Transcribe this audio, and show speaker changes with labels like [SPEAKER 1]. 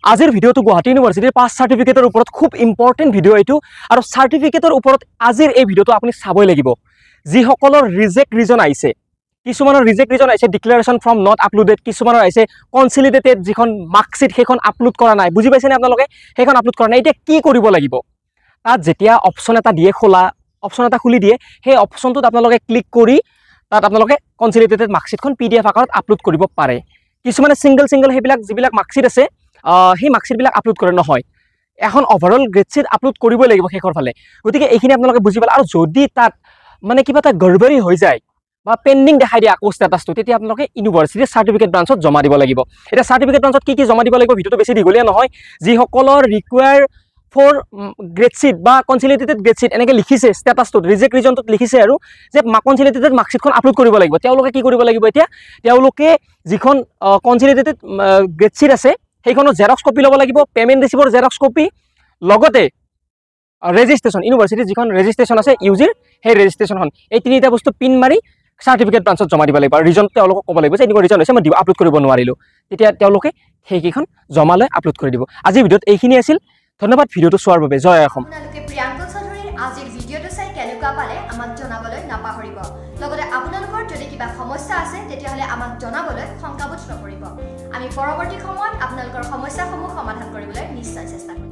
[SPEAKER 1] আজিৰ ভিডিঅ'টো গুৱাহাটী ইউনিভাৰ্চিটিৰ পাছ চাৰ্টিফিকেটৰ ওপৰত খুব ইম্পৰ্টেণ্ট ভিডিঅ' এইটো আৰু চাৰ্টিফিকেটৰ ওপৰত আজিৰ এই ভিডিঅ'টো আপুনি চাবই লাগিব যিসকলৰ ৰিজেক্ট ৰিজন আহিছে কিছুমানৰ ৰিজেক্ট ৰিজন আহিছে ডিক্লাৰেশ্যন ফ্ৰম নট আপলোডেড কিছুমানৰ আহিছে কনচিলিডেটেড যিখন মাৰ্কশ্বিট সেইখন আপলোড কৰা নাই বুজি পাইছেনে আপোনালোকে সেইখন আপলোড কৰা নাই এতিয়া কি কৰিব লাগিব তাত যেতিয়া অপশ্যন এটা দিয়ে খোলা অপশ্যন এটা খুলি দিয়ে সেই অপশ্যনটোত আপোনালোকে ক্লিক কৰি তাত আপোনালোকে কনচিলিডেটেড মাৰ্কশ্বিটখন PDF আকাৰত আপলোড কৰিব পাৰে কিছুমানে সিঙ্গল সেইবিলাক যিবিলাক মাৰ্কশ্বিট আছে সেই মাৰ্কশ্বিটবিলাক আপলোড কৰে নহয় এখন ওভাৰঅল গ্ৰেডশ্বিট আপলোড কৰিবই লাগিব শেষৰ ফালে গতিকে এইখিনি আপোনালোকে বুজি পালে আৰু যদি তাত মানে কিবা এটা গড়বড়ি হৈ যায় বা পেন্ডিং দেখাই দিয়ে আকৌ ষ্টেটাসটো তেতিয়া আপোনালোকে ইউনিভাৰ্চিটিৰ চাৰ্টিফিকেট ব্ৰাঞ্চত জমা দিব লাগিব এটা চাৰ্টিফিকেট ব্ৰাঞ্চত কি জমা দিব লাগিব ভিডিঅ'টো বেছি দীঘলীয়া নহয় যিসকলৰ ৰিকুৱায়াৰ ফৰ গ্ৰেডশ্বিট বা কনচিলিডেটেড গ্ৰেডশ্বিট এনেকৈ লিখিছে ষ্টেটাসটোত ৰিজেক্ট ৰিজনটোত লিখিছে আৰু যে কনচিলিডেটেড মাৰ্কশ্বিটখন আপলোড কৰিব লাগিব তেওঁলোকে কি কৰিব লাগিব এতিয়া তেওঁলোকে যিখন কনচিলিডেটেড গ্ৰেডশ্বিট আছে সেইখনৰ জেৰক্স কপি ল'ব লাগিব পেমেণ্ট ৰিচিপ্টৰ জেৰক্স কপি লগতে ৰেজিষ্ট্ৰেশ্যন ইউনিভাৰ্চিটিৰ যিখন ৰেজিষ্ট্ৰেশ্যন আছে ইউজিৰ সেই ৰেজিষ্ট্ৰেশ্যনখন এই তিনিটা বস্তু পিন মাৰি চাৰ্টিফিকেট ব্ৰাঞ্চত জমা দিব লাগিব আৰু ৰিজন তেওঁলোকক ক'ব লাগিব যে এনেকুৱা ৰিজন হৈছে মই আপলোড কৰিব নোৱাৰিলোঁ তেতিয়া তেওঁলোকে সেইকেইখন জমা লৈ আপলোড কৰি দিব আজিৰ ভিডিঅ'ত এইখিনি আছিল ধন্যবাদ ভিডিঅ'টো চোৱাৰ বাবে জয় অসম
[SPEAKER 2] আপোনালোকে প্ৰিয়াংক চৌধুৰীৰ আজিৰ ভিডিঅ'টো চাই কেনেকুৱা পালে আমাক জনাবলৈ নাপাহৰিব লগতে আপোনালোকৰ যদি কিবা সমস্যা আছে তেতিয়াহ'লে আমাক জনাবলৈ সংকাবোধ নকৰিব আমি পৰৱৰ্তী সময়ত আপোনালোকৰ সমস্যাসমূহ সমাধান কৰিবলৈ নিশ্চয় চেষ্টা কৰিম